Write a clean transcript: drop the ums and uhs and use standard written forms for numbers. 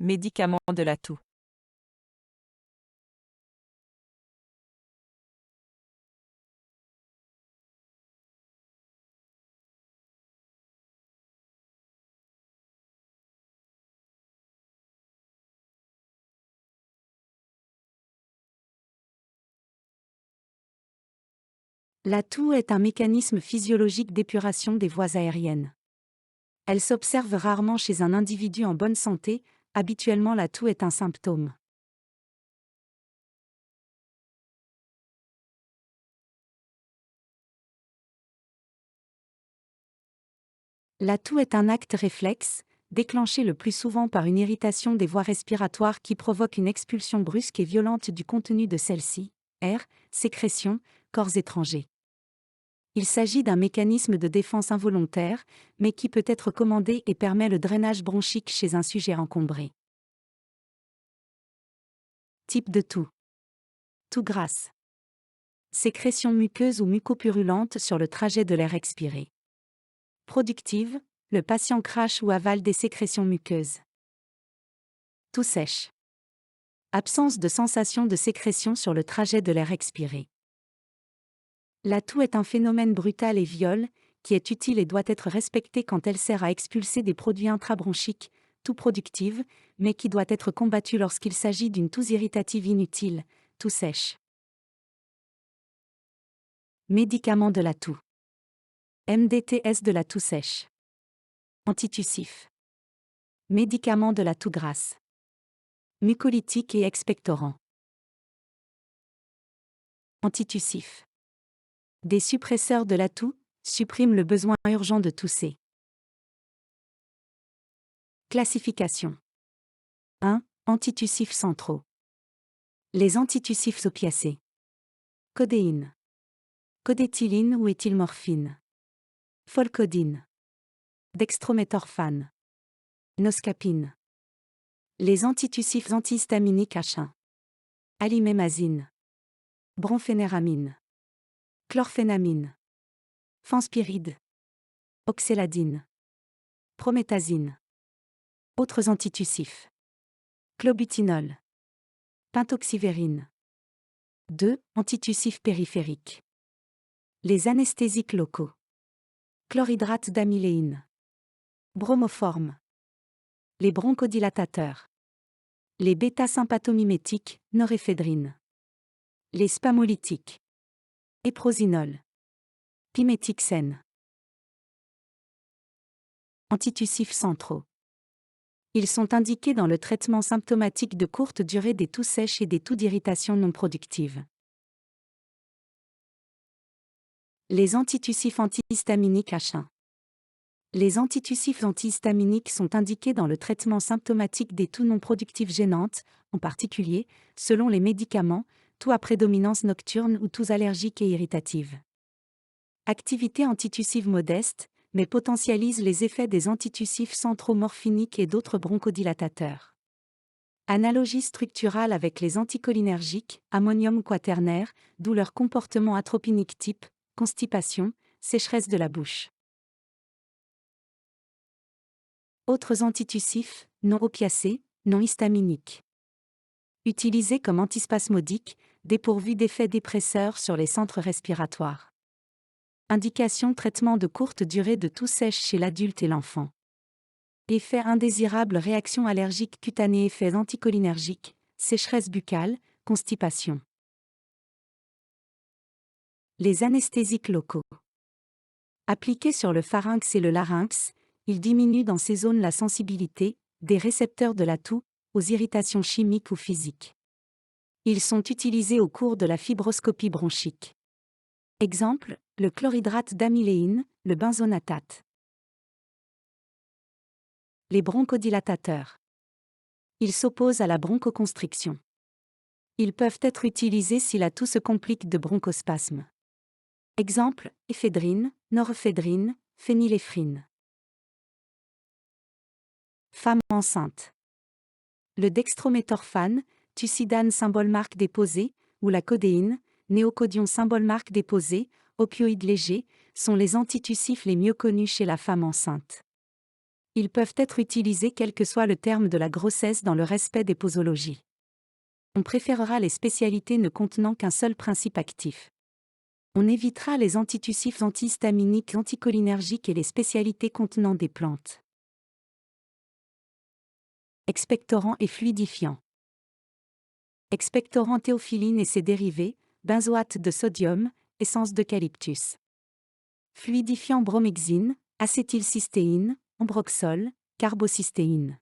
Médicament de la toux. La toux est un mécanisme physiologique d'épuration des voies aériennes. Elle s'observe rarement chez un individu en bonne santé, habituellement la toux est un symptôme. La toux est un acte réflexe, déclenché le plus souvent par une irritation des voies respiratoires qui provoque une expulsion brusque et violente du contenu de celle-ci, air, sécrétion, corps étrangers. Il s'agit d'un mécanisme de défense involontaire, mais qui peut être commandé et permet le drainage bronchique chez un sujet encombré. Type de toux. Toux grasse. Sécrétion muqueuse ou mucopurulente sur le trajet de l'air expiré. Productive, le patient crache ou avale des sécrétions muqueuses. Toux sèche. Absence de sensation de sécrétion sur le trajet de l'air expiré. La toux est un phénomène brutal et viol, qui est utile et doit être respecté quand elle sert à expulser des produits intrabronchiques, toux productive, mais qui doit être combattue lorsqu'il s'agit d'une toux irritative inutile, toux sèche. Médicaments de la toux. MDTS de la toux sèche. Antitussif. Médicaments de la toux grasse. Mucolytique et expectorant. Antitussif. Des suppresseurs de la toux, suppriment le besoin urgent de tousser. Classification. 1. Antitussifs centraux. Les antitussifs opiacés. Codéine. Codéthyline ou éthylmorphine. Folcodine. Dextrométhorphane. Noscapine. Les antitussifs antihistaminiques H1. Alimémazine. Bromphénéramine. Chlorphénamine. Fanspiride. Oxéladine. Prométhazine. Autres antitussifs. Clobutinol. Pentoxivérine. 2. Antitussifs périphériques. Les anesthésiques locaux. Chlorhydrate d'amyléine. Bromoforme. Les bronchodilatateurs. Les bêta-sympathomimétiques, noréphédrine. Les spamolytiques. Éprosinol. Pimétixène. Antitussifs centraux. Ils sont indiqués dans le traitement symptomatique de courte durée des toux sèches et des toux d'irritation non productive. Les antitussifs antihistaminiques H1. Les antitussifs antihistaminiques sont indiqués dans le traitement symptomatique des toux non productives gênantes, en particulier, selon les médicaments, toux à prédominance nocturne ou toux allergiques et irritatives. Activité antitussive modeste, mais potentialise les effets des antitussifs centraux morphiniques et d'autres bronchodilatateurs. Analogie structurale avec les anticholinergiques, ammonium quaternaire, d'où leur comportement atropinique type, constipation, sécheresse de la bouche. Autres antitussifs, non opiacés, non histaminiques. Utilisés comme antispasmodiques, dépourvus d'effets dépresseurs sur les centres respiratoires. Indication traitement de courte durée de toux sèche chez l'adulte et l'enfant. Effet indésirable, réaction allergique cutanée, effets anticholinergiques, sécheresse buccale, constipation. Les anesthésiques locaux. Appliqués sur le pharynx et le larynx, ils diminuent dans ces zones la sensibilité des récepteurs de la toux aux irritations chimiques ou physiques. Ils sont utilisés au cours de la fibroscopie bronchique. Exemple, le chlorhydrate d'amyléine, le benzonatate. Les bronchodilatateurs. Ils s'opposent à la bronchoconstriction. Ils peuvent être utilisés si la toux se complique de bronchospasme. Exemple, éphédrine, noréphédrine, phényléphrine. Femme enceinte. Le dextrométhorphane, tucidane symbole marque déposée, ou la codéine, néocodion symbole marque déposée, opioïdes légers, sont les antitussifs les mieux connus chez la femme enceinte. Ils peuvent être utilisés quel que soit le terme de la grossesse dans le respect des posologies. On préférera les spécialités ne contenant qu'un seul principe actif. On évitera les antitussifs antihistaminiques anticholinergiques et les spécialités contenant des plantes. Expectorants et fluidifiants. Expectorants théophyline et ses dérivés, benzoate de sodium, essence d'eucalyptus. Fluidifiant bromhexine, acétylcystéine, ambroxol, carbocystéine.